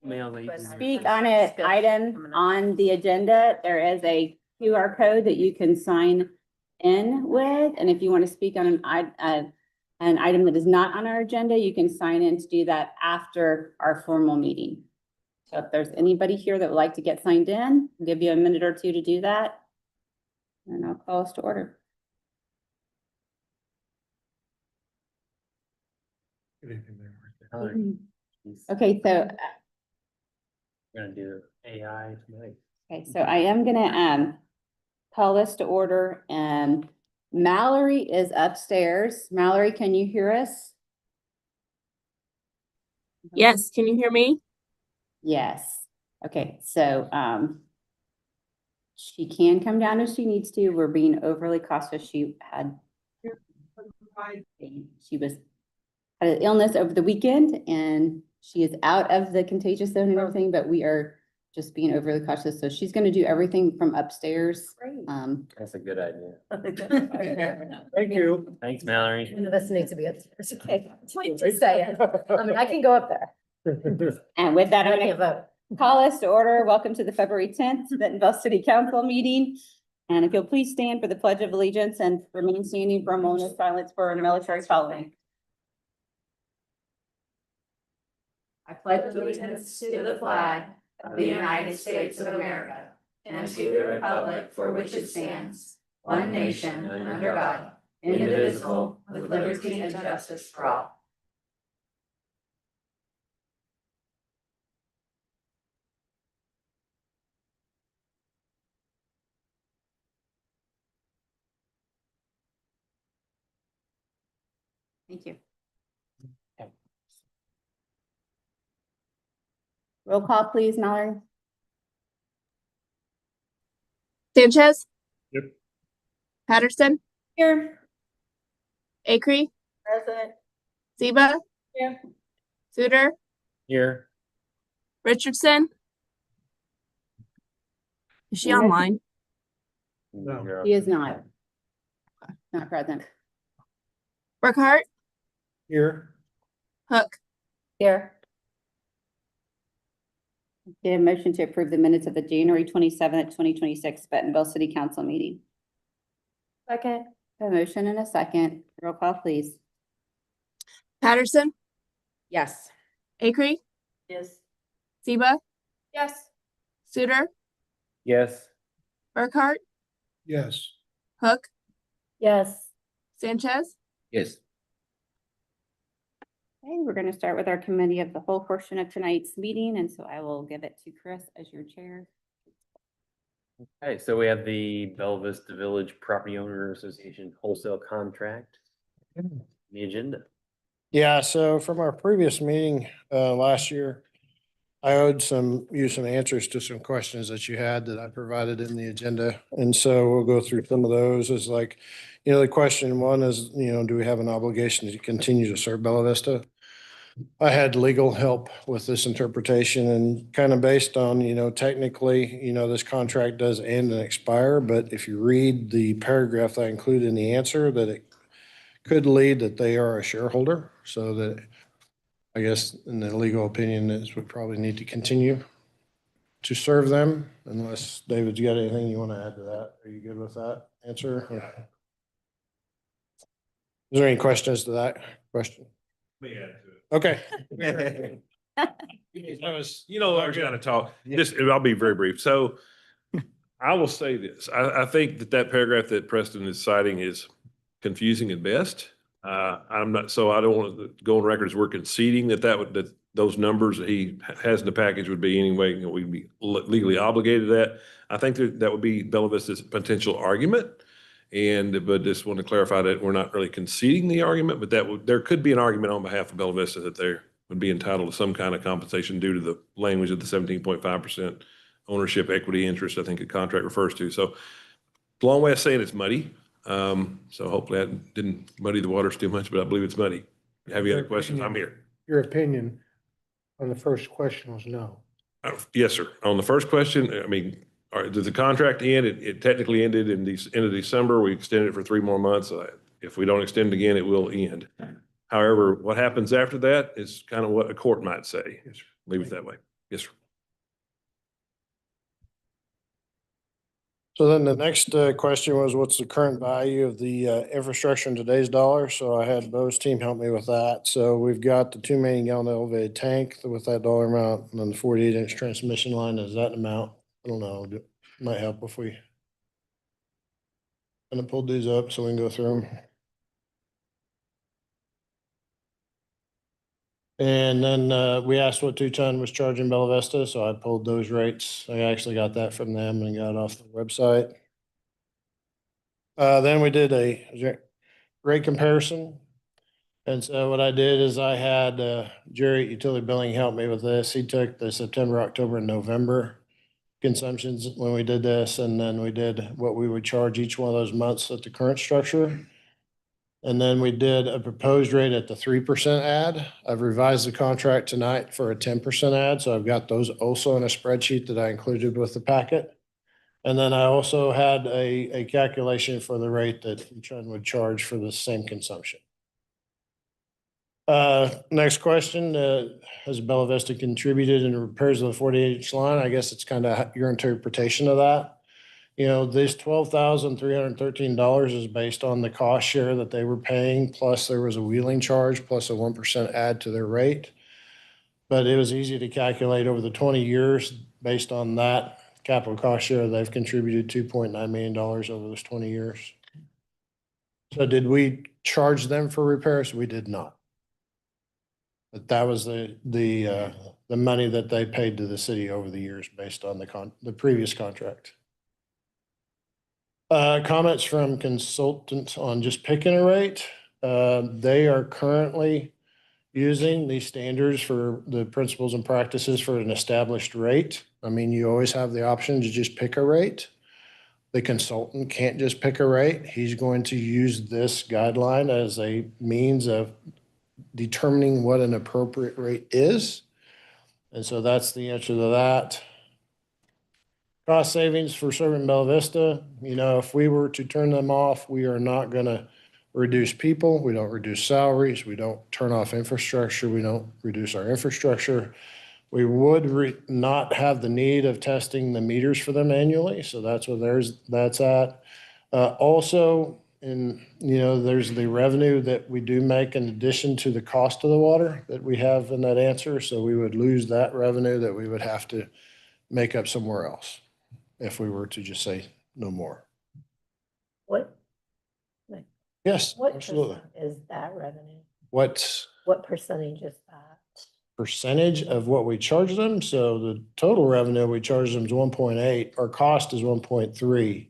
speak on an item on the agenda, there is a QR code that you can sign in with. And if you want to speak on an item that is not on our agenda, you can sign in to do that after our formal meeting. So if there's anybody here that would like to get signed in, I'll give you a minute or two to do that. And I'll call us to order. Good evening, there. Okay, so We're gonna do AI tonight. okay, so I am gonna call us to order, and Mallory is upstairs. Mallory, can you hear us? Yes, can you hear me? Yes. Okay, so she can come down if she needs to. We're being overly cautious. She was had an illness over the weekend, and she is out of the contagious zone and everything, but we are just being overly cautious. So she's going to do everything from upstairs. That's a good idea. Thank you. Thanks, Mallory. None of us need to be upstairs. Okay. Just saying. I mean, I can go up there. And with that, I I'm can't going to vote. call us to order. Welcome to the February 10th Bentonville City Council meeting. And if you'll please stand for the Pledge of Allegiance and remain standing for a moment of silence for our military following. I pledge allegiance to the flag of the United States of America and to the republic for which it stands, one nation under God, indivisible, with liberty and justice for all. Thank you. Roll call, please, Mallory. Sanchez? Yep. Patterson? Here. Acree? Present. Zeba? Here. Suter? Here. Richardson? Is she Yes. online? No. He is not. Not present. Burkhart? Here. Hook? Here. Get a motion to approve the minutes of the January 27th, 2026 Bentonville City Council meeting. Second. A motion and a second. Roll call, please. Patterson? Yes. Acree? Yes. Zeba? Yes. Suter? Yes. Burkhart? Yes. Hook? Yes. Sanchez? Yes. Okay, we're going to start with our committee of the whole portion of tonight's meeting, and so I will give it to Chris as your chair. Okay, so we have the Bella Vista Village Property Owner Association wholesale contract. The agenda. Yeah, so from our previous meeting last year, I owed you some answers to some questions that you had that I provided in the agenda. And so we'll go through some of those. Is like, the question one is, do we have an obligation to continue to serve Bella Vista? I had legal help with this interpretation and kind of based on, technically, this contract does end and expire, but if you read the paragraph that I included in the answer, that it could lead that they are a shareholder, so that I guess in the legal opinion is we probably need to continue to serve them unless David, you got anything you want to add to that? Are you good with that answer? Is there any questions to that question? Let me add to it. Okay. I was gonna talk, just, I'll be very brief. So I will say this, I think that paragraph that Preston is citing is confusing at best. I'm not, so I don't want to go on record as we're conceding that those numbers that he has in the package would be anyway, we'd be legally obligated to that. I think that would be Bella Vista's potential argument. But just want to clarify that we're not really conceding the argument, but there could be an argument on behalf of Bella Vista that they would be entitled to some kind of compensation due to the language of the 17.5% ownership equity interest, I think the contract refers to. So long way of saying it's muddy. So hopefully I didn't muddy the waters too much, but I believe it's muddy. Have you other questions? I'm here. Your opinion on the first question was no. Yes, sir. On the first question, I mean, all right, does the contract end? It technically ended in the end of December. We extended it for 3 more months. If we don't extend it again, it will end. However, what happens after that is kind of what a court might say. Leave it that way. Yes, sir. So then the next question was, what's the current value of the infrastructure in today's dollars? So I had Bo's team help me with that. So we've got the 2 million-gallon elevated tank with that dollar amount, and then the 48-inch transmission line is that amount. I don't know, it might help if we kind of pulled these up so we can go through them. And then we asked what two-ton was charging Bella Vista, so I pulled those rates. I actually got that from them and got it off the website. Then we did a rate comparison. And so what I did is I had Jerry at Utility Billing help me with this. He took the September, October, and November consumptions when we did this, and then we did what we would charge each one of those months at the current structure. And then we did a proposed rate at the 3% add. I've revised the contract tonight for a 10% add, so I've got those also in a spreadsheet that I included with the packet. And then I also had a calculation for the rate that each one would charge for the same consumption. Next question, has Bella Vista contributed in repairs of the 48-inch line? I guess it's kind of your interpretation of that. You know, this $12,313 is based on the cost share that they were paying, plus there was a wheeling charge, plus a 1% add to their rate. But it was easy to calculate over the 20 years based on that capital cost share. They've contributed $2.9 million over those 20 years. So did we charge them for repairs? We did not. But that was the money that they paid to the city over the years based on the previous contract. Comments from consultants on just picking a rate. They are currently using these standards for the principles and practices for an established rate. I mean, you always have the option to just pick a rate. The consultant can't just pick a rate. He's going to use this guideline as a means of determining what an appropriate rate is. And so that's the answer to that. Cost savings for serving Bella Vista. You know, if we were to turn them off, we are not going to reduce people. We don't reduce salaries. We don't turn off infrastructure. We don't reduce our infrastructure. We would not have the need of testing the meters for them annually. So that's what that's at. Also, there's the revenue that we do make in addition to the cost of the water that we have in that answer. So we would lose that revenue that we would have to make up somewhere else if we were to just say no more. What, Yes, what absolutely. percent is that revenue? What percentage is that? percentage of what we charge them? So the total revenue we charge them is 1.8. Our cost is 1.3.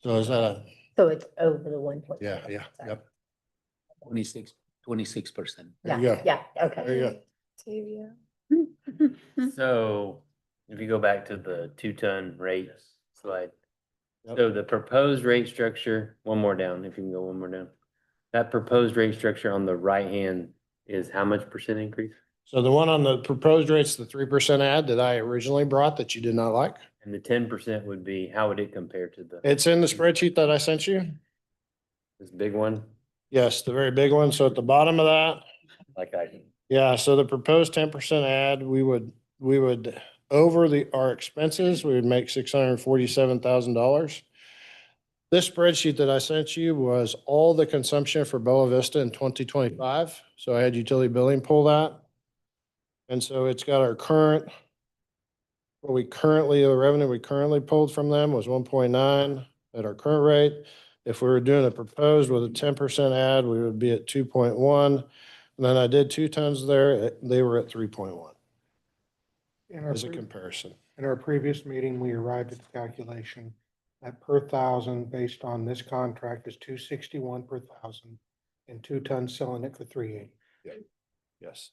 So is that So it's over the 1.3. yeah, yep. 26%. There Yeah, you go. yeah, okay. There you go. So if you go back to the 2-ton rate slide. Yep. So the proposed rate structure, one more down, if you can go one more down. That proposed rate structure on the right hand is how much percent increase? So the one on the proposed rate's the 3% ad that I originally brought that you did not like. And the 10% would be, how would it compare to It's in the spreadsheet that I sent you. this big one? Yes, the very big one. So at the bottom of that, Like I, yeah, so the proposed 10% ad, we would over our expenses, we would make $647,000. This spreadsheet that I sent you was all the consumption for Bella Vista in 2025. So I had utility billing pull that. And so it's got our current, the revenue we currently pulled from them was 1.9 at our current rate. If we were doing a proposed with a 10% ad, we would be at 2.1. And then I did 2 tons there, they were at 3.1 as a comparison. In our previous meeting, we arrived at the calculation that per thousand, based on this contract, is 261 per thousand, and 2 tons selling it for 380. Yes.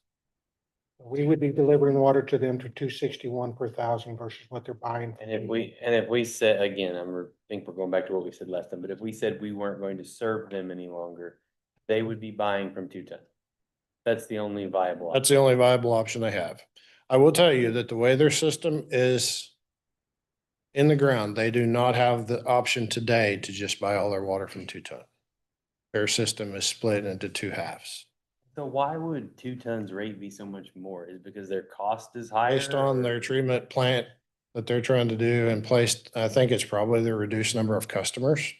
We would be delivering water to them for 261 per thousand versus what they're buying. and if we said, again, think we're going back to what we said last time, but if we said we weren't going to serve them any longer, they would be buying from 2-ton. That's the only viable option. That's the only viable option they have. I will tell you that the way their system is in the ground, they do not have the option today to just buy all their water from 2-ton. Their system is split into 2 halves. So why would 2 tons rate be so much more? Is it because their cost is higher? Based on their or- treatment plant that they're trying to do and placed, I think it's probably the reduced number of customers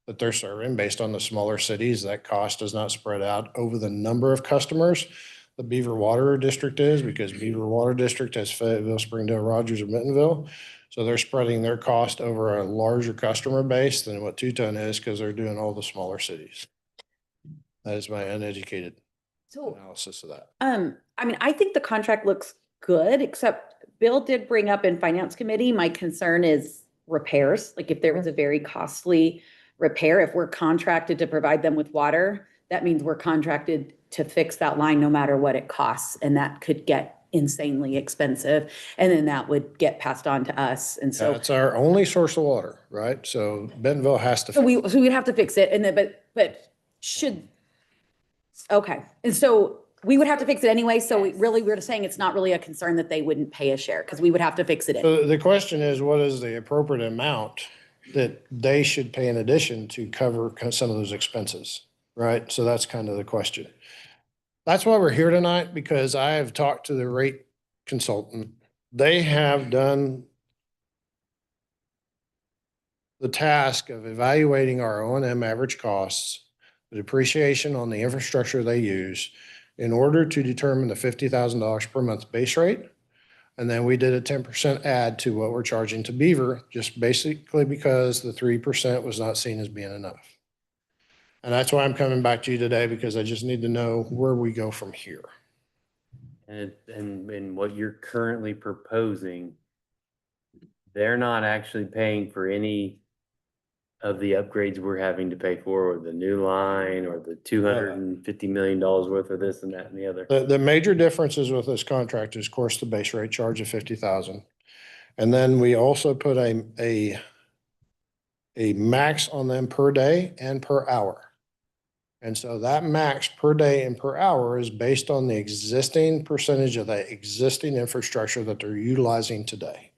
that they're serving based on the smaller cities. That cost is not spread out over the number of customers. The Beaver Water District is, because Beaver Water District has Fayetteville, Springdale, Rogers, and Bentonville. So they're spreading their cost over a larger customer base than what 2 ton is, because they're doing all the smaller cities. That is my uneducated So, analysis of that. I mean, I think the contract looks good, except Bill did bring up in finance committee, my concern is repairs. Like if there was a very costly repair, if we're contracted to provide them with water, that means we're contracted to fix that line no matter what it costs. And that could get insanely expensive. And then that would get passed on to us. And so, That's our only source of water, right? So Bentonville has to. so we'd have to fix it. And then, but should, okay. And so we would have to fix it anyway. So we're just saying it's not really a concern that they wouldn't pay a share because we would have to fix it. So the question is, what is the appropriate amount that they should pay in addition to cover some of those expenses, right? So that's kind of the question. That's why we're here tonight, because I have talked to the rate consultant. They have done the task of evaluating our O&M average costs, the depreciation on the infrastructure they use, in order to determine the $50,000 per month base rate. And then we did a 10% add to what we're charging to Beaver, just basically because the 3% was not seen as being enough. And that's why I'm coming back to you today, because I just need to know where we go from here. And what you're currently proposing, they're not actually paying for any of the upgrades we're having to pay for, or the new line, or the $250 million worth of this and that and the other. The major differences with this contract is, of course, the base rate charge of 50,000. And then we also put a max on them per day and per hour. And so that max per day and per hour is based on the existing percentage of the existing infrastructure that they're utilizing today.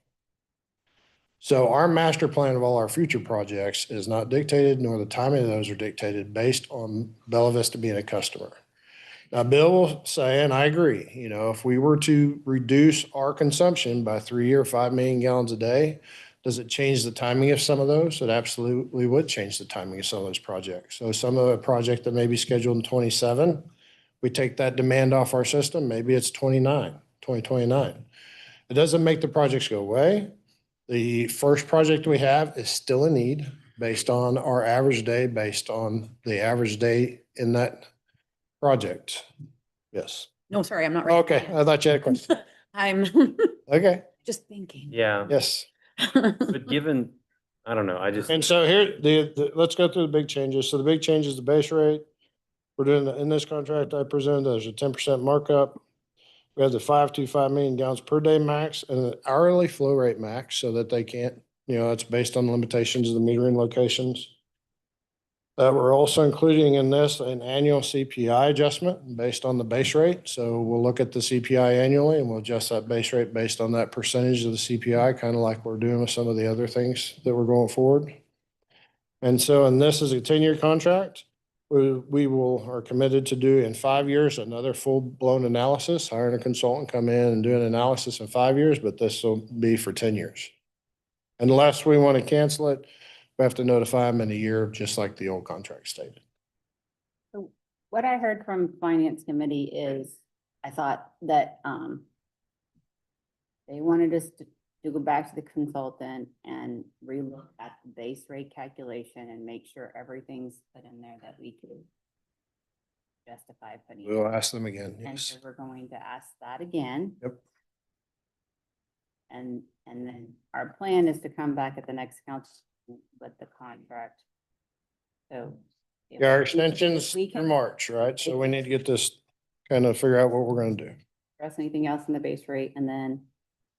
So our master plan of all our future projects is not dictated, nor the timing of those are dictated based on Bella Vista being a customer. Now, Bill will say, and I agree, you know, if we were to reduce our consumption by 3 or 5 million gallons a day, does it change the timing of some of those? It absolutely would change the timing of some of those projects. So some of a project that may be scheduled in 27, we take that demand off our system, maybe it's 2029. It doesn't make the projects go away. The first project we have is still a need based on our average day, based on the average day in that project. Yes. No, sorry, I'm not. ready. Okay, I thought you had a question. I'm Okay, just thinking. Yeah, yes. but given, I don't know, I just, And so here, let's go through the big changes. So the big change is the base rate. We're doing, in this contract I presented, there's a 10% markup. We have the 525 million gallons per day max and an hourly flow rate max, so that they can't, you know, it's based on limitations of the metering locations. We're also including in this an annual CPI adjustment based on the base rate. So we'll look at the CPI annually and we'll adjust that base rate based on that percentage of the CPI, kind of like we're doing with some of the other things that we're going forward. And so, and this is a 10-year contract. We are committed to do in 5 years another full-blown analysis, hiring a consultant, come in and do an analysis in 5 years, but this will be for 10 years. Unless we want to cancel it, we have to notify them in a year, just like the old contract stated. So what I heard from finance committee is, I thought that, they wanted us to go back to the consultant and relook at the base rate calculation and make sure everything's put in there that we could justify putting. We'll ask them again, And so yes. we're going to ask that again. Yep. And then our plan is to come back at the next council with the contract. So. if Yeah, our we- extension's if we through can March, right? So we need to get this, kind of figure out what we're gonna do. address anything else in the base rate, and then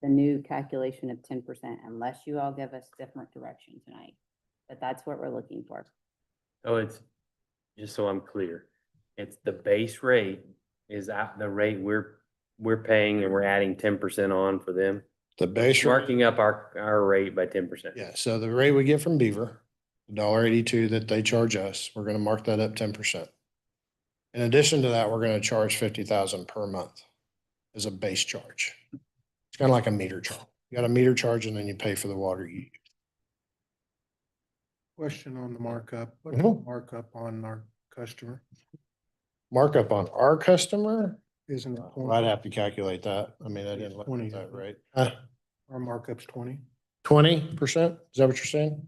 the new calculation of 10%, unless you all give us different direction tonight. But that's what we're looking for. oh, it's, just so I'm clear, it's the base rate is at the rate we're paying and we're adding 10% on for them. The base rate, Marking up our rate by 10%. yeah, so the rate we get from Beaver, $1.82 that they charge us, we're gonna mark that up 10%. In addition to that, we're gonna charge 50,000 per month as a base charge. It's kind of like a meter charge. You got a meter charge and then you pay for the water you use. Question on the markup. What's the markup on our customer? Markup on our customer, Isn't it well, I'd have to calculate that. I mean, I didn't look 20, at that, right? our markup's 20? 20%? Is that what you're saying?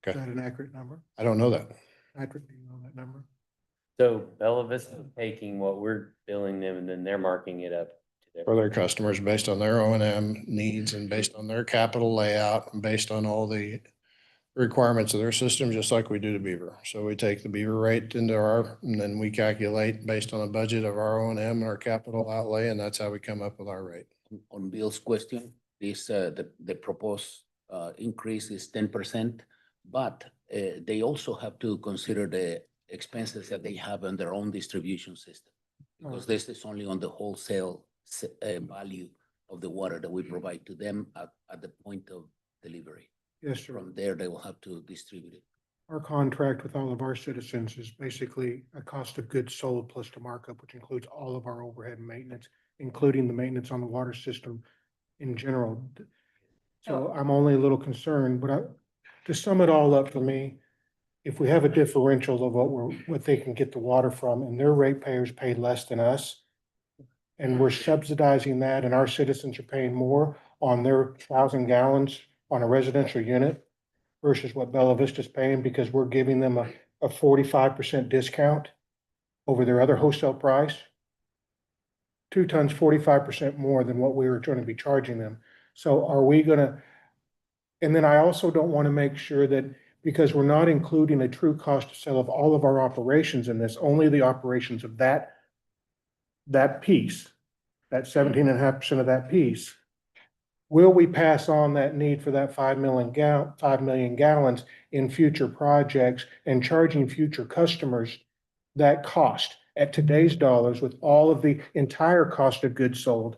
Is that an accurate number? I don't know that. Accurate, do you know that number? So Bella Vista taking what we're billing them and then they're marking it up to For their. their customers based on their O and M needs and based on their capital layout and based on all the requirements of their system, just like we do to Beaver. So we take the Beaver rate into our, and then we calculate based on a budget of our O and M and our capital outlay, and that's how we come up with our rate. On Bill's question, this, the proposed, increase is 10%, but, they also have to consider the expenses that they have on their own distribution system. Because this is only on the wholesale, value of the water that we provide to them at the point of delivery. Yes, sir. From there, they will have to distribute it. Our contract with all of our citizens is basically a cost of goods sold plus the markup, which includes all of our overhead and maintenance, including the maintenance on the water system in general. So I'm only a little concerned, but to sum it all up for me, if we have a differential of what they can get the water from and their ratepayers pay less than us, and we're subsidizing that and our citizens are paying more on their 1,000 gallons on a residential unit versus what Bella Vista's paying because we're giving them a 45% discount over their other wholesale price. 2 tons, 45% more than what we were going to be charging them. So are we gonna, and then I also don't want to make sure that because we're not including a true cost of sale of all of our operations in this, only the operations of that piece, that 17.5% of that piece. Will we pass on that need for that 5 million gallons in future projects and charging future customers that cost at today's dollars with all of the entire cost of goods sold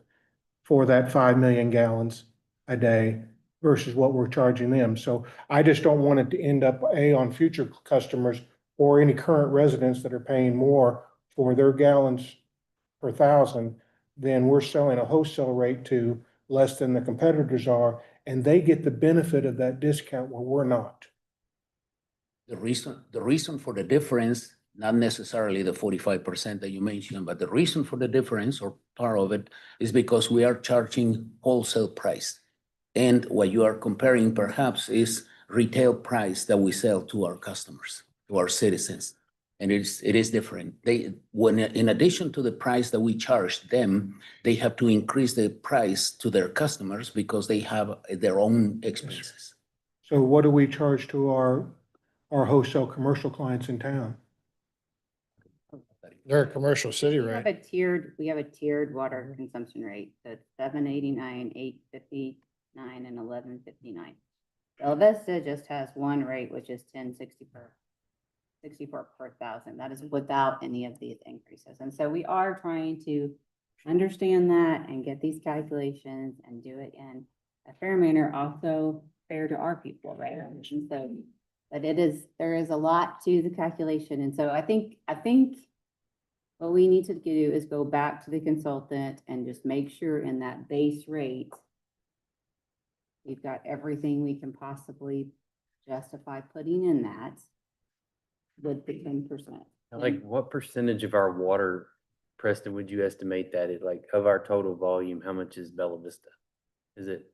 for that 5 million gallons a day versus what we're charging them? So I just don't want it to end up on future customers or any current residents that are paying more for their gallons per thousand than we're selling a wholesale rate to less than the competitors are, and they get the benefit of that discount where we're not. The reason for the difference, not necessarily the 45% that you mentioned, but the reason for the difference or part of it is because we are charging wholesale price. And what you are comparing perhaps is retail price that we sell to our customers, to our citizens. And it is different. When in addition to the price that we charge them, they have to increase the price to their customers because they have their own expenses. So what do we charge to our wholesale commercial clients in town? They're a commercial city, We have right? we have a tiered water consumption rate, so it's $7.89, $8.59, and $11.59. Bella Vista just has one rate, which is $10.64 per thousand. That is without any of these increases. And so we are trying to understand that and get these calculations and do it in a fair manner, also fair to our people, right? And so, but there is a lot to the calculation. And so I think what we need to do is go back to the consultant and just make sure in that base rate, we've got everything we can possibly justify putting in that with the 10%. Like, what percentage of our water, Preston, would you estimate that it, like, of our total volume, how much is Bella Vista? Is it?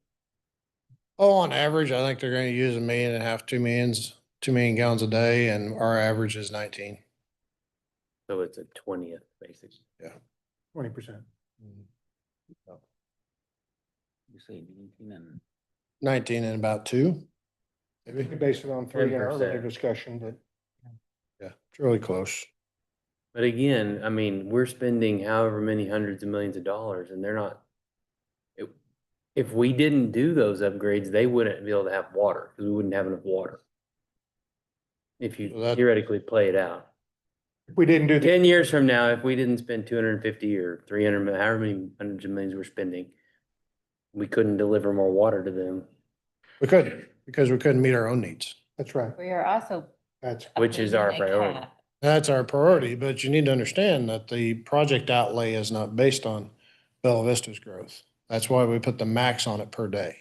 Oh, on average, I think they're gonna use 1.5 million, 2 million gallons a day, and our average is 19. So it's a 20th, basically. 20%. You say 19 and 19 and about 2. We could base it on 3 in our earlier 10%. discussion, but Yeah, it's really close. But again, I mean, we're spending however many hundreds of millions of dollars and they're not. If we didn't do those upgrades, they wouldn't be able to have water because we wouldn't have enough water. If you So that- theoretically play it out. if we didn't do the 10 years from now, if we didn't spend 250 or 300, however many hundreds of millions we're spending, we couldn't deliver more water to them, We couldn't, because we couldn't meet our own needs. That's right. We are also That's which is our putting in a priority. cap That's our priority, but you need to understand that the project outlay is not based on Bella Vista's growth. That's why we put the max on it per day.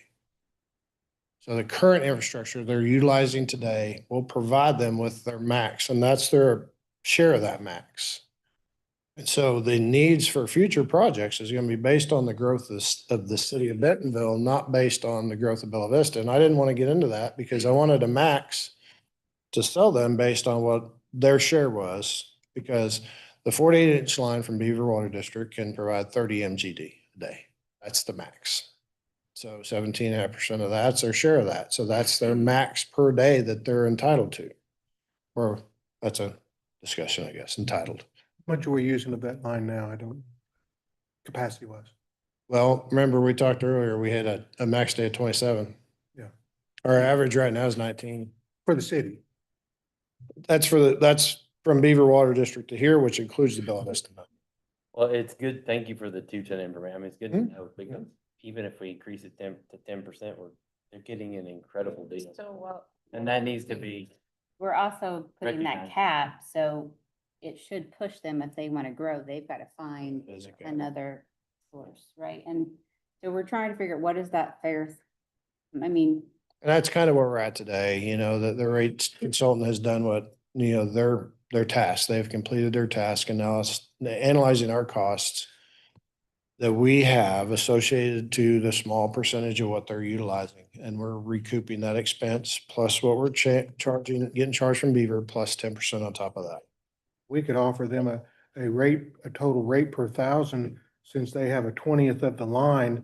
So the current infrastructure they're utilizing today will provide them with their max, and that's their share of that max. And so the needs for future projects is going to be based on the growth of the city of Bentonville, not based on the growth of Bella Vista. And I didn't want to get into that because I wanted a max to sell them based on what their share was, because the 48-inch line from Beaver Water District can provide 30 MGD a day. That's the max. So 17.5% of that's their share of that. So that's their max per day that they're entitled to. Or that's a discussion, I guess, entitled. How much are we using of that line now? I don't, capacity wise. Well, remember we talked earlier, we had a max day of 27. Yeah. Our average right now is 19. For the city. That's from Beaver Water District to here, which includes the Bella Vista. Well, it's good. Thank you for the 210 information. I mean, it's good to Mhm. know because even if we increase it 10%, they're getting an incredible deal. So, well, And that needs to be, we're also putting that Recognize. cap, so it should push them if they want to grow. They've got to find Is it good? another source, right? And so we're trying to figure out what is that fair, I mean, And that's kind of where we're at today, you know, that the rates consultant has done what, you know, their task. They've completed their task and now it's analyzing our costs that we have associated to the small percentage of what they're utilizing. And we're recouping that expense plus what we're charging, getting charged from Beaver plus 10% on top of that. We could offer them a total rate per thousand, since they have a 20th of the line,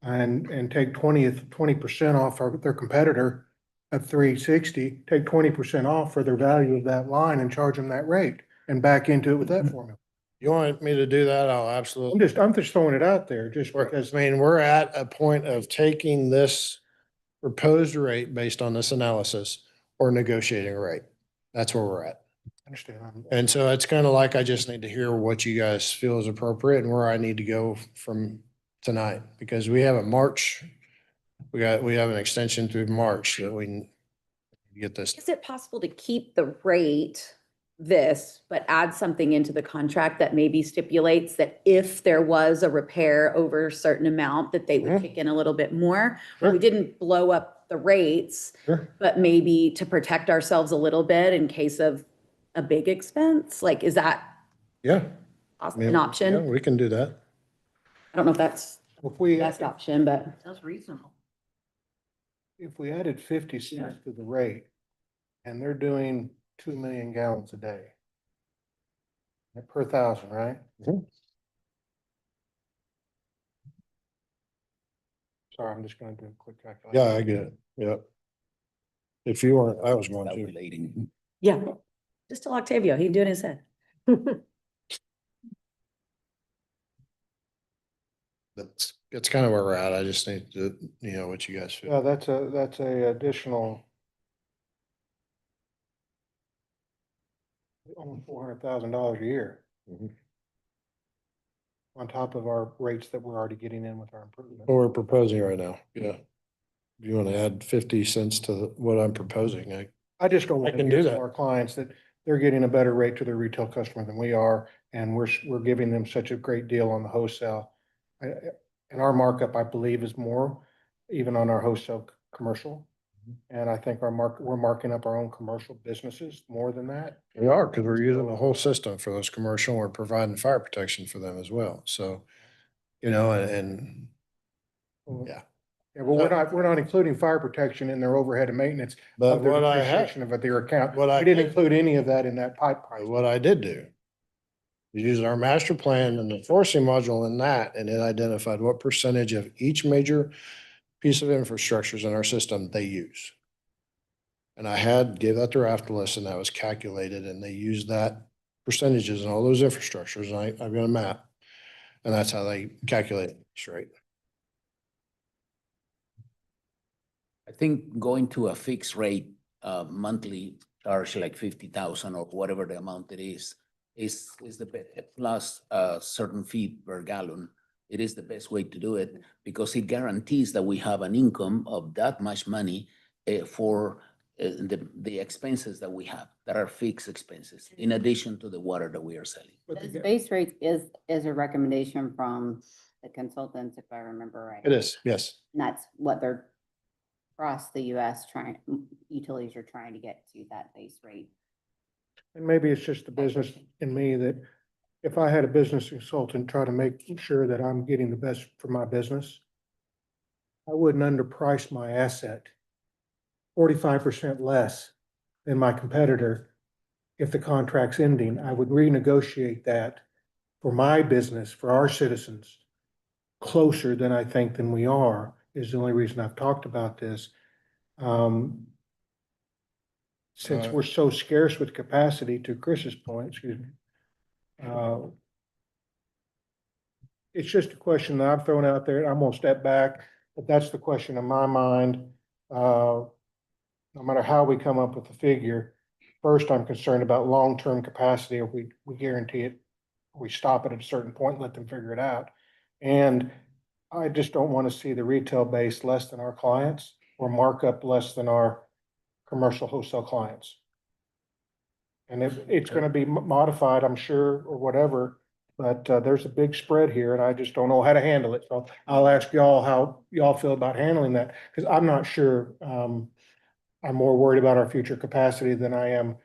and take 20% off their competitor at 360, take 20% off for their value of that line and charge them that rate and back into it with that formula. You want me to do that? I'll absolutely. I'm just throwing it out there just Because, because. I mean, we're at a point of taking this proposed rate based on this analysis or negotiating a rate. That's where we're at. Understand. And so it's kind of like, I just need to hear what you guys feel is appropriate and where I need to go from tonight, because we have a March, we have an extension through March that we can get this. Is it possible to keep the rate but add something into the contract that maybe stipulates that if there was a repair over a certain amount, that they would Mhm. kick in a little bit more? Sure. We didn't blow up the rates, Sure. but maybe to protect ourselves a little bit in case of a big expense? Like, is that Yeah. an Yeah, option? we can do that. I don't know if that's If the we, best option, but. Sounds reasonable. if we added 50 cents to the rate and they're doing 2 million gallons a day per thousand, right? Mhm. Sorry, I'm just gonna do a quick calculation. Yeah, I get it. Yeah. If you weren't, I was going to. Calculating. Yeah, just tell Octavio, he'd do it in his head. That's kind of where we're at. I just need to, you know, what you guys Yeah, feel. that's a additional almost $400,000 a year Mhm. on top of our rates that we're already getting in with our improvement. What we're proposing right now. Yeah. If you want to add 50 cents to what I'm proposing, I just don't want to can do give that. our clients that they're getting a better rate to their retail customer than we are, and we're giving them such a great deal on the wholesale. And our markup, I believe, is more even on our wholesale commercial. And I think we're marking up our own commercial businesses more than that. we are, because we're using the whole system for those commercial, we're providing fire protection for them as well. So, you know, and yeah. Yeah, well, we're not including fire protection in their overhead and maintenance But of their what I depreciation have, of their account. what I We didn't did- include any of that in that pipe price. what I did do is use our master plan and the forcing module in that, and it identified what percentage of each major piece of infrastructures in our system they use. And I gave that to Raftelis and that was calculated and they used that percentages and all those infrastructures. And I've got a map. And that's how they calculate it, straight. I think going to a fixed rate, monthly charge like 50,000 or whatever the amount it is the best, plus a certain fee per gallon. It is the best way to do it because it guarantees that we have an income of that much money for the expenses that we have, that are fixed expenses, in addition to the water that we are selling. But This the- base rate is a recommendation from the consultants, if I remember right. It is, yes. And that's what they're across the US utilities are trying to get to that base rate. And maybe it's just the business in me that if I had a business consultant try to make sure that I'm getting the best for my business, I wouldn't underprice my asset 45% less than my competitor. If the contract's ending, I would renegotiate that for my business, for our citizens, closer than I think than we are, is the only reason I've talked about this. Since we're so scarce with capacity, to Chris's point, excuse me. It's just a question that I've thrown out there. I'm gonna step back, but that's the question in my mind. No matter how we come up with the figure, first, I'm concerned about long-term capacity. If we guarantee it, we stop it at a certain point, let them figure it out. And I just don't want to see the retail base less than our clients or markup less than our commercial wholesale clients. And if it's gonna be modified, I'm sure, or whatever, but there's a big spread here and I just don't know how to handle it. So I'll ask y'all how y'all feel about handling that, because I'm not sure. I'm more worried about our future capacity than I am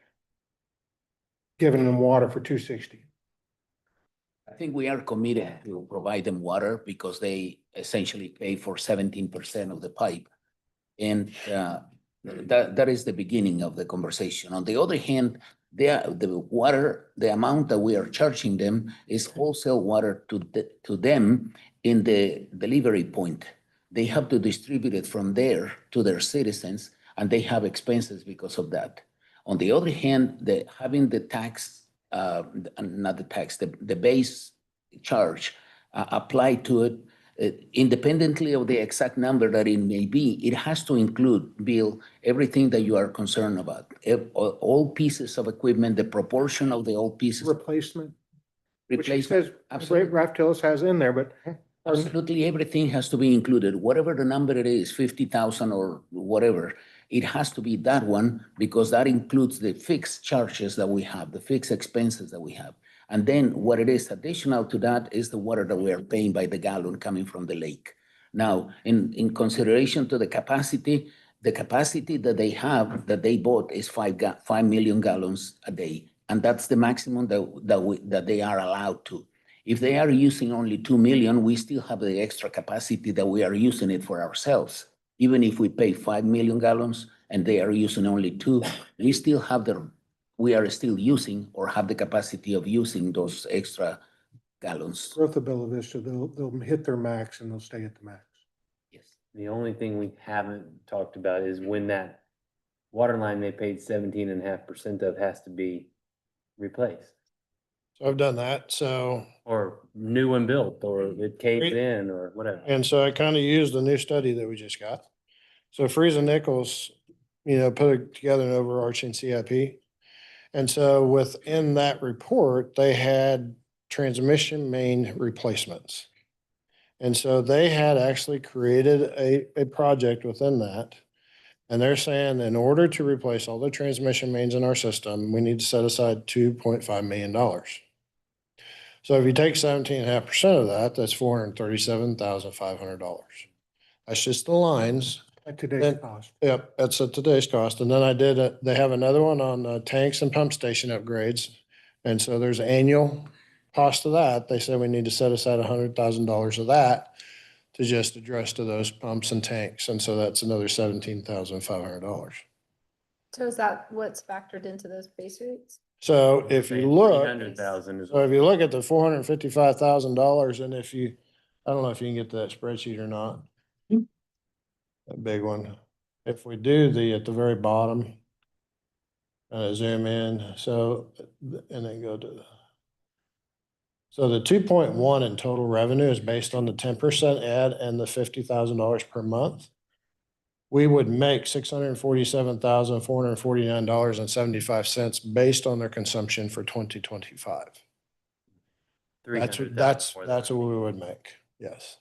giving them water for 260. I think we are committed to provide them water because they essentially pay for 17% of the pipe. And that is the beginning of the conversation. On the other hand, the water, the amount that we are charging them is wholesale water to them in the delivery point. They have to distribute it from there to their citizens, and they have expenses because of that. On the other hand, having the tax, not the tax, the base charge applied to it, independently of the exact number that it may be, it has to include, Bill, everything that you are concerned about. All pieces of equipment, the proportion of the old pieces. Replacement, which he Replacement, says, absolutely. Ralph Tillis has in there, but Absolutely, everything has to be included, whatever the number it is, 50,000 or whatever. It has to be that one because that includes the fixed charges that we have, the fixed expenses that we have. And then what it is additional to that is the water that we are paying by the gallon coming from the lake. Now, in consideration to the capacity that they have, that they bought is 5 million gallons a day. And that's the maximum that they are allowed to. If they are using only 2 million, we still have the extra capacity that we are using it for ourselves. Even if we pay 5 million gallons and they are using only 2, we are still using or have the capacity of using those extra gallons. growth of Bella Vista, they'll hit their max and they'll stay at the max. Yes. The only thing we haven't talked about is when that water line they paid 17.5% of has to be replaced. So I've done that. So, Or new one built, or it caves in, or whatever. and so I kind of used the new study that we just got. So Friesen Nichols, put together an overarching CIP. And so within that report, they had transmission main replacements. And so they had actually created a project within that. And they're saying in order to replace all the transmission mains in our system, we need to set aside $2.5 million. So if you take 17.5% of that, that's $437,500. That's just the lines. At today's Then- cost. Yep, that's at today's cost. And then they have another one on tanks and pump station upgrades. And so there's annual cost of that. They said we need to set aside $100,000 of that to just address to those pumps and tanks. And so that's another $17,500. So is that what's factored into those base rates? So if you look. 300,000 is. So if you look at the $455,000 and I don't know if you can get to that spreadsheet or not. That big one. If we do at the very bottom, zoom in, so, and then go to. So the 2.1 in total revenue is based on the 10% ad and the $50,000 per month. We would make $647,449.75 based on their consumption for 2025. That's what we would make, yes.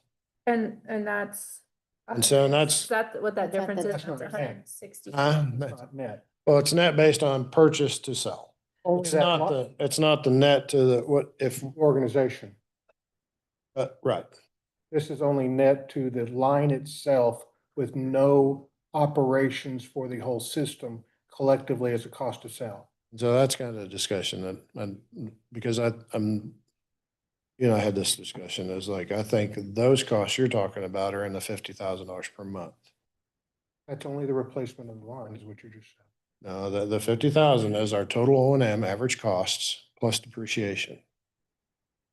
And that's And so Is that's, that what that difference is? That's not That's net. 160. It's not net. well, it's net based on purchase to sell. Only It's that not it's not the net to the, what, if, organization. right. This is only net to the line itself with no operations for the whole system collectively as a cost to sell. So that's kind of the discussion because I'm, I had this discussion is like, I think those costs you're talking about are in the $50,000 per month. That's only the replacement of the line is what you just said. No, the 50,000 is our total O and M average costs plus depreciation.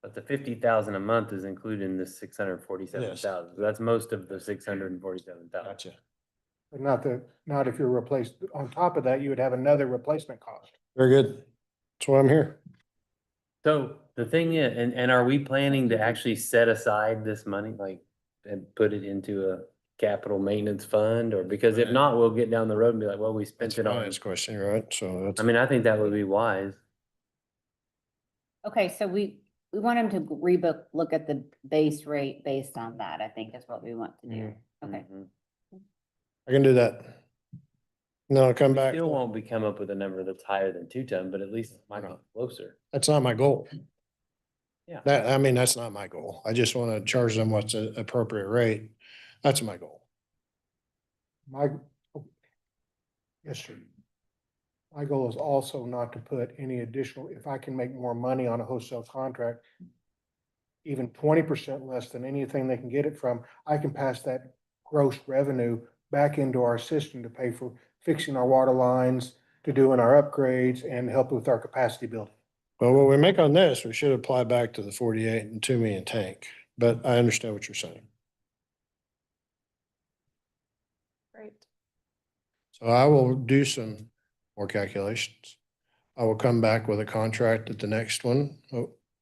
But the 50,000 a month is included in the 647,000. So that's most of the 647,000. Gotcha. But not if you're replaced, on top of that, you would have another replacement cost. Very good. That's why I'm here. So the thing is, and are we planning to actually set aside this money, like, and put it into a capital maintenance fund? Or because if Right. not, we'll get down the road and be like, well, we spent That's it a on. finance question, right? So that's. I mean, I think that would be wise. Okay, so we want him to look at the base rate based on that, I think is what we want to do. Okay. Mhm. I can do that. No, I'll come We back. still won't be come up with a number that's higher than 2 ton, but at least it might be closer. That's not my goal. Yeah. That's not my goal. I just want to charge them what's an appropriate rate. That's my goal. Yes, sir. My goal is also not to put any additional, if I can make more money on a wholesale contract, even 20% less than anything they can get it from, I can pass that gross revenue back into our system to pay for fixing our water lines, to doing our upgrades and help with our capacity building. Well, what we make on this, we should apply back to the 48 and 2 million tank, but I understand what you're saying. Great. So I will do some more calculations. I will come back with a contract at the next one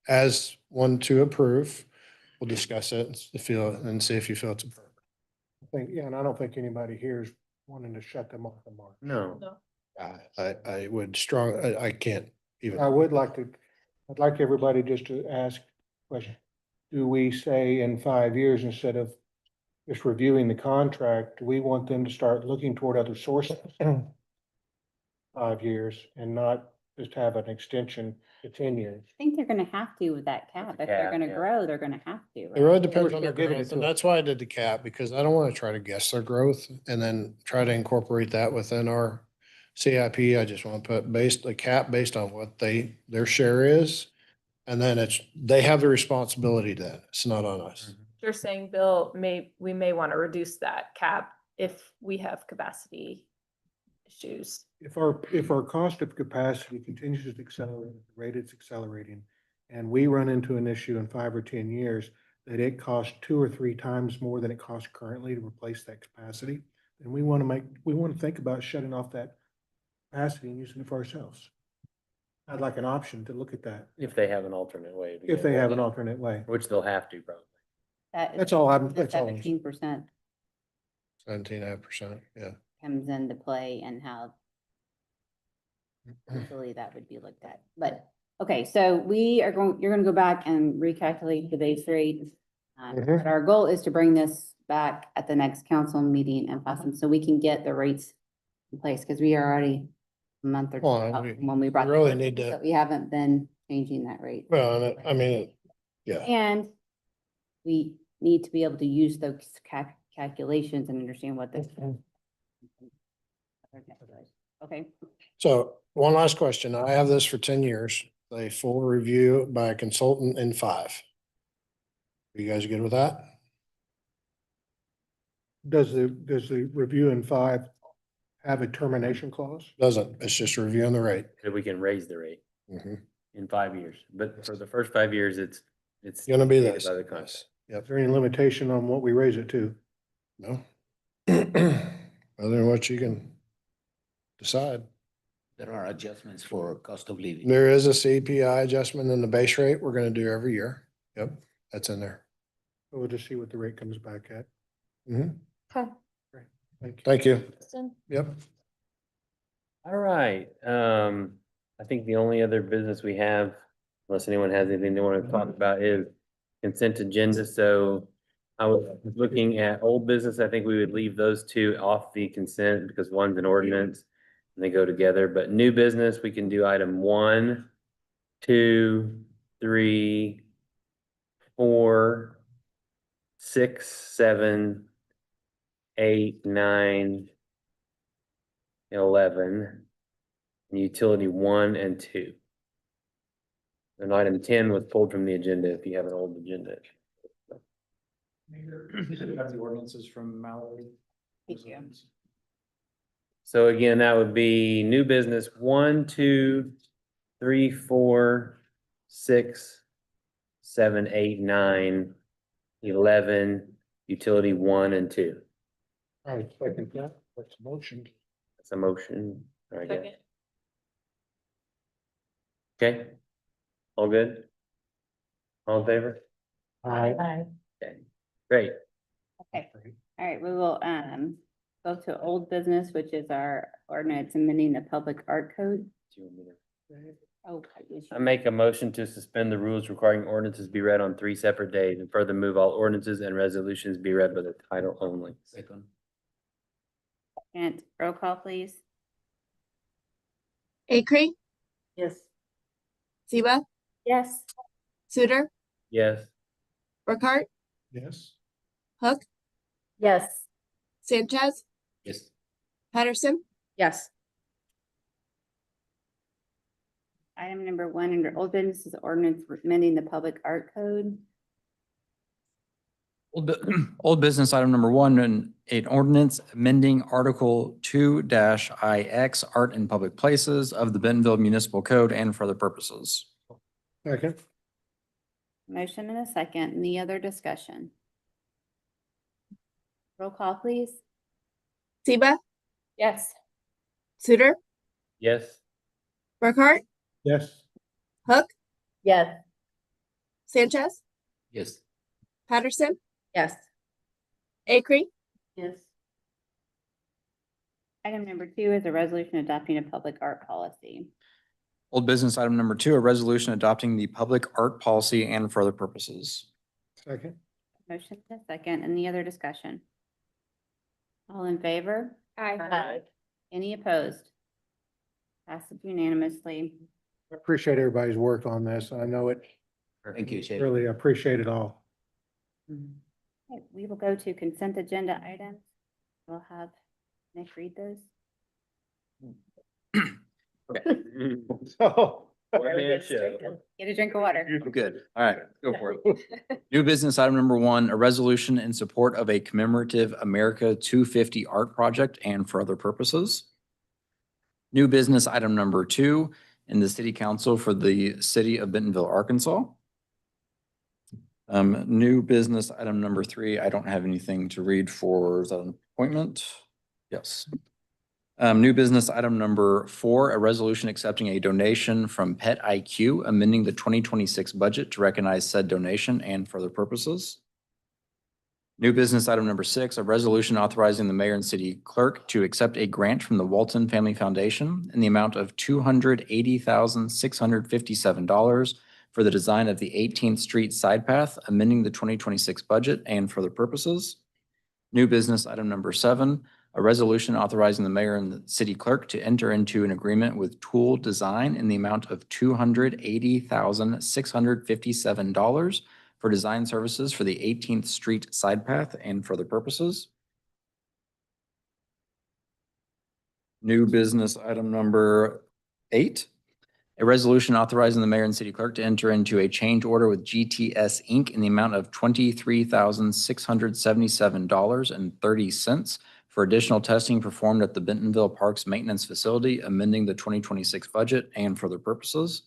as one to approve. We'll discuss it and see if you feel it's appropriate. And I don't think anybody here is wanting to shut them off the mark. No. I would I can't even. I'd like everybody just to ask a question. Do we say in 5 years, instead of just reviewing the contract, do we want them to start looking toward other sources? 5 years and not just have an extension to 10 years. I think they're gonna have to with that cap. If they're Cap, gonna yeah. grow, they're gonna have to. It right? really depends We're on their giving it growth, to and them. that's why I did the cap, because I don't want to try to guess their growth and then try to incorporate that within our CIP. I just want to put the cap based on what their share is. And then they have the responsibility to that. It's not on us. You're saying, Bill, we may want to reduce that cap if we have capacity issues. If our cost of capacity continues to accelerate, at the rate it's accelerating, and we run into an issue in 5 or 10 years that it costs 2 or 3 times more than it costs currently to replace that capacity, then we want to think about shutting off that capacity and using it for ourselves. I'd like an option to look at that, If they have an alternate way. to if get they have it, an alternate way. Which they'll have to probably. That's all that's all. 17% 17.5%, yeah. comes into play and how usually that would be looked at. But, okay, so you're gonna go back and recalculate the base rate. But our goal is to bring this back at the next council meeting and pass them so we can get the rates in place, because we are already a month or two Well, out we from when we brought. really the- need to- so we haven't been changing that rate. Well, yeah. And we need to be able to use those calculations and understand what this. Okay, So one last question. I have this for 10 years, a full review by a consultant in 5. Are you guys good with that? Does the review in 5 have a termination clause? Doesn't. It's just reviewing the rate. That we can raise the rate Mhm. in 5 years. But for the first 5 years, it's Gonna be dictated this. by the contract. Is there any limitation on what we raise it to? No. Other than what you can decide. There are adjustments for cost of living. There is a CPI adjustment in the base rate we're gonna do every year. Yep, that's in there. We'll just see what the rate comes back at. Mhm. Okay. Thank you. Thank you. Kristen? Yep. All right, I think the only other business we have, unless anyone has anything they want to talk about, is consent agenda. So I was looking at old business. I think we would leave those two off the consent because one's an ordinance and they go together. But new business, we can do item 1, 2, 3, 4, 6, 7, 8, 9, 11, and utility 1 and 2. And item 10 was pulled from the agenda if you have an old agenda. Have the ordinances from Mallory. Thank you. So again, that would be new business 1, 2, 3, 4, 6, 7, 8, 9, 11, utility 1 and 2. All right, second that, that's a motion. That's a motion, I guess. Second. Okay. All good? All in favor? Aye. Okay, great. Okay, all right, we will, go to old business, which is our ordinance amending the public art code. Do you want me to- Oh, yes, I you- make a motion to suspend the rules requiring ordinances be read on 3 separate days and further move all ordinances and resolutions be read by the title only. Second. And roll call, please. Acre, Yes. Ziba, Yes. Suter, Yes. Burkhart, Yes. Hook, Yes. Sanchez, Yes. Patterson, Yes. Item number 1 under old business is ordinance amending the public art code. Old business item number 1, an ordinance amending Article 2-IX Art in Public Places of the Bentonville Municipal Code and for other purposes. Second. Motion and a second. Any other discussion? Roll call, please. Ziba, Yes. Suter, Yes. Burkhart, Yes. Hook, Yes. Sanchez, Yes. Patterson, Yes. Acre, Yes. Item number 2 is a resolution adopting a public art policy. Old business item number 2, a resolution adopting the public art policy and for other purposes. Second. Motion and a second. Any other discussion? All in favor? Aye. Any opposed? Passes unanimously. I appreciate everybody's work on this. I know it, Thank you, Shay. really appreciate it all. Okay, we will go to consent agenda items. We'll have Nick read those. So. Get a drink of water. Good. All right, go for it. New business item number 1, a resolution in support of a commemorative America 250 art project and for other purposes. New business item number 2, in the city council for the city of Bentonville, Arkansas. New business item number 3, I don't have anything to read for the appointment. Yes. New business item number 4, a resolution accepting a donation from Pet IQ, amending the 2026 budget to recognize said donation and for other purposes. New business item number 6, a resolution authorizing the mayor and city clerk to accept a grant from the Walton Family Foundation in the amount of $280,657 for the design of the 18th Street Side Path, amending the 2026 budget and for other purposes. New business item number 7, a resolution authorizing the mayor and the city clerk to enter into an agreement with Tool Design in the amount of $280,657 for design services for the 18th Street Side Path and for other purposes. New business item number 8, a resolution authorizing the mayor and city clerk to enter into a change order with GTS Inc. in the amount of $23,677.30 for additional testing performed at the Bentonville Parks Maintenance Facility, amending the 2026 budget and for other purposes.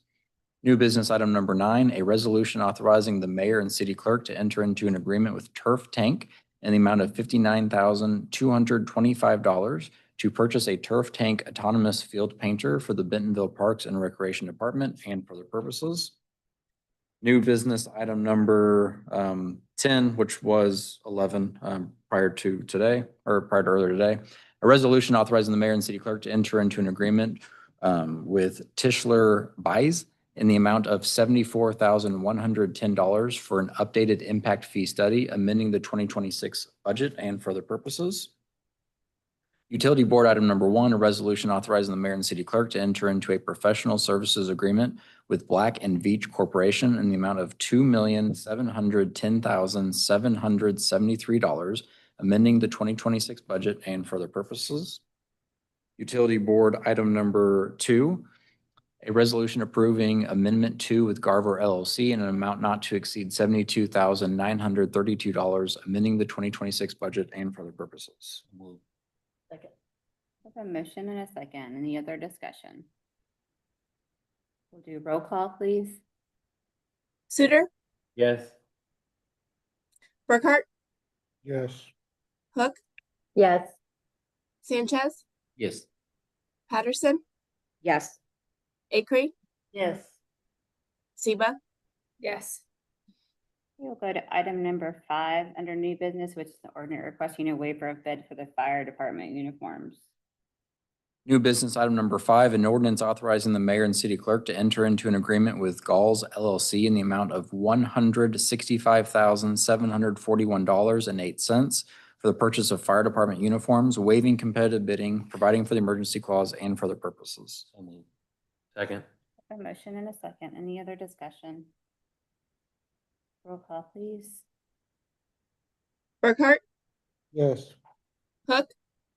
New business item number 9, a resolution authorizing the mayor and city clerk to enter into an agreement with Turf Tank in the amount of $59,225 to purchase a Turf Tank autonomous field painter for the Bentonville Parks and Recreation Department and for other purposes. New business item number 10, which was 11 prior to today, or prior to earlier today. A resolution authorizing the mayor and city clerk to enter into an agreement with Tischler Buys in the amount of $74,110 for an updated impact fee study, amending the 2026 budget and for other purposes. Utility Board item number 1, a resolution authorizing the mayor and city clerk to enter into a professional services agreement with Black and Veatch Corporation in the amount of $2,710,773, amending the 2026 budget and for other purposes. Utility Board item number 2, a resolution approving Amendment 2 with Garver LLC in an amount not to exceed $72,932, amending the 2026 budget and for other purposes. Move. Second. With a motion and a second. Any other discussion? We'll do roll call, please. Suter, Yes. Burkhart, Yes. Hook, Yes. Sanchez, Yes. Patterson, Yes. Acree, Yes. Siba, Yes. We'll go to item number 5 under new business, which is the ordinance requesting a waiver of bid for the fire department uniforms. New business item number 5, an ordinance authorizing the mayor and city clerk to enter into an agreement with Galls LLC in the amount of $165,741.08 for the purchase of fire department uniforms, waiving competitive bidding, providing for the emergency clause and for other purposes. So moved. Second. A motion and a second. Any other discussion? Roll call, please. Burkhart, Yes. Hook,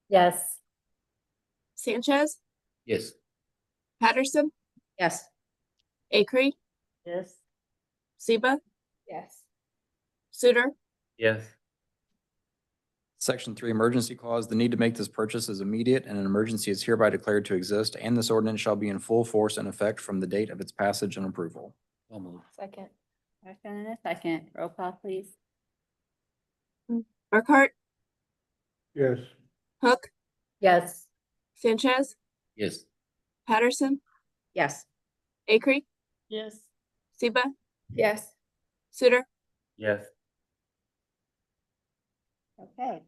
Yes. Sanchez, Yes. Patterson, Yes. Acree, Yes. Siba, Yes. Suter, Yes. Section 3, emergency clause. The need to make this purchase is immediate and an emergency is hereby declared to exist, and this ordinance shall be in full force and effect from the date of its passage and approval. So moved. Second. Motion and a second. Roll call, please. Burkhart, Yes. Hook, Yes. Sanchez, Yes. Patterson, Yes. Acree, Yes. Siba, Yes. Suter, Yes. Okay.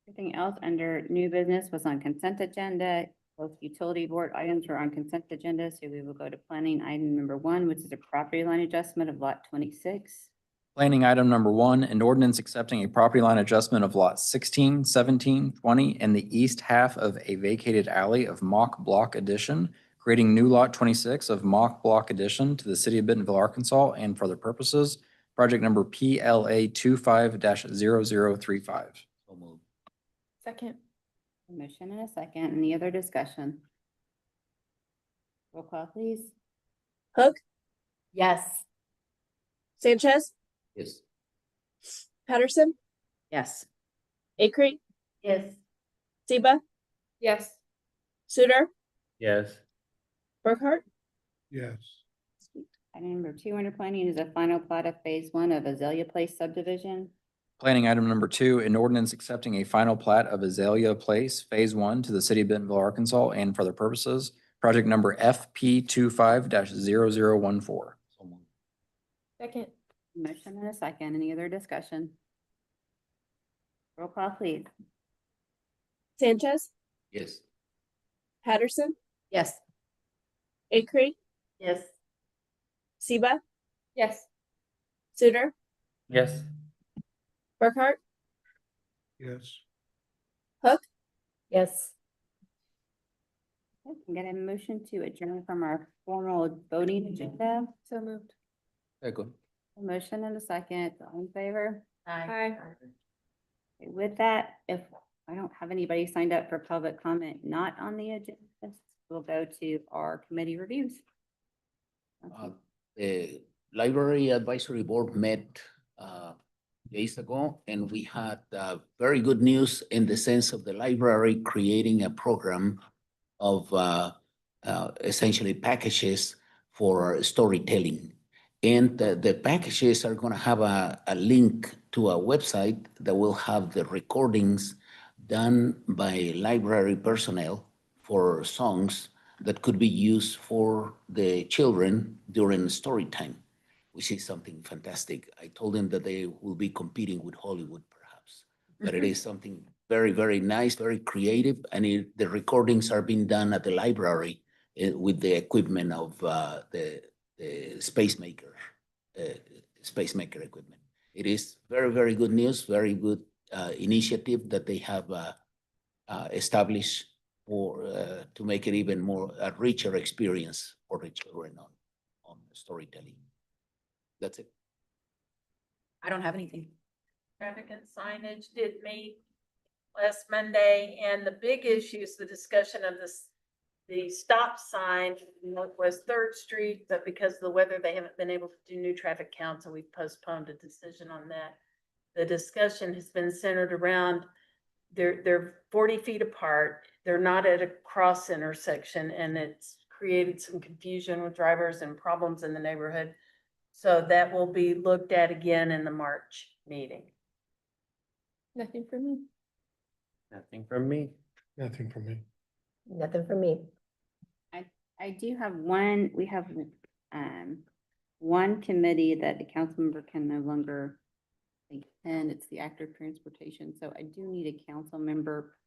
Everything else under new business was on consent agenda. Both utility board items were on consent agenda, so we will go to planning item number 1, which is a property line adjustment of lot 26. Planning item number 1, an ordinance accepting a property line adjustment of lots 16, 17, 20, and the east half of a vacated alley of Mock Block Addition, creating new lot 26 of Mock Block Addition to the city of Bentonville, Arkansas, and for other purposes. Project number PLA 25-0035. So moved. Second. A motion and a second. Any other discussion? Roll call, please. Hook, Yes. Sanchez, Yes. Patterson, Yes. Acree, Yes. Siba, Yes. Suter, Yes. Burkhart, Yes. Item number 2 under planning is a final plat of phase 1 of Azalea Place subdivision. Planning item number 2, an ordinance accepting a final plat of Azalea Place, Phase 1 to the city of Bentonville, Arkansas, and for other purposes. Project number FP 25-0014. So moved. Second. Motion and a second. Any other discussion? Roll call, please. Sanchez, Yes. Patterson, Yes. Acree, Yes. Siba, Yes. Suter, Yes. Burkhart, Yes. Hook, Yes. Okay, can I get a motion to adjourn from our formal voting agenda. So moved. Second. A motion and a second. All in favor? Aye. Okay, with that, if I don't have anybody signed up for public comment not on the agenda, we'll go to our committee reviews. The Library Advisory Board met days ago, and we had very good news in the sense of the library creating a program of essentially packages for storytelling. And the packages are going to have a link to a website that will have the recordings done by library personnel for songs that could be used for the children during story time, which is something fantastic. I told them that they will be competing with Hollywood perhaps, but it is something very, very nice, very creative. And the recordings are being done at the library with the equipment of the spacemaker equipment. It is very, very good news, very good initiative that they have established for to make it even more a richer experience for the children on storytelling. That's it. I don't have anything. Traffic and signage did meet last Monday, and the big issue is the discussion of the stop sign in Northwest Third Street, but because of the weather, they haven't been able to do new traffic counts, and we've postponed a decision on that. The discussion has been centered around, they're 40 feet apart, they're not at a cross intersection, and it's created some confusion with drivers and problems in the neighborhood. So that will be looked at again in the March meeting. Nothing for me. Nothing from me. Nothing from me. Nothing for me. I do have one, we have, one committee that the council member can no longer attend. It's the active transportation. So I do need a council member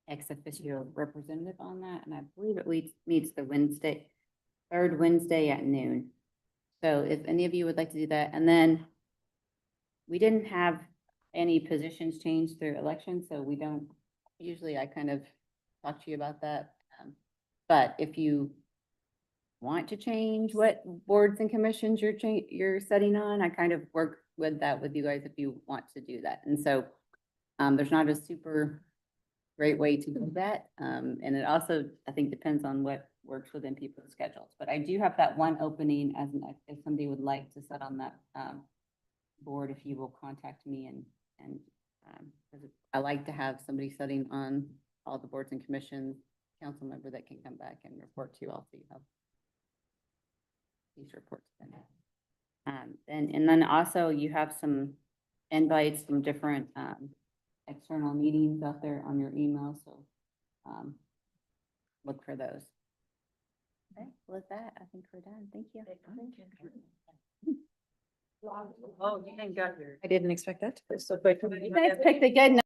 ex officio representative on that. And I believe it meets the third Wednesday at noon. So if any of you would like to do that, and then we didn't have any positions changed through election, so we don't, usually I kind of talk to you about that. But if you want to change what boards and commissions you're setting on, I kind of work with that with you guys if you want to do that. And so there's not a super great way to do that. And it also, I think, depends on what works within people's schedules. But I do have that one opening as if somebody would like to sit on that board, if you will contact me and 'cause I like to have somebody sitting on all the boards and commissions, council member that can come back and report to you all, so you have these reports. And then also you have some invites from different external meetings out there on your email, so look for those. Okay, with that, I think we're done. Thank you. Oh, you ain't got your. I didn't expect that. So quick. You guys picked a good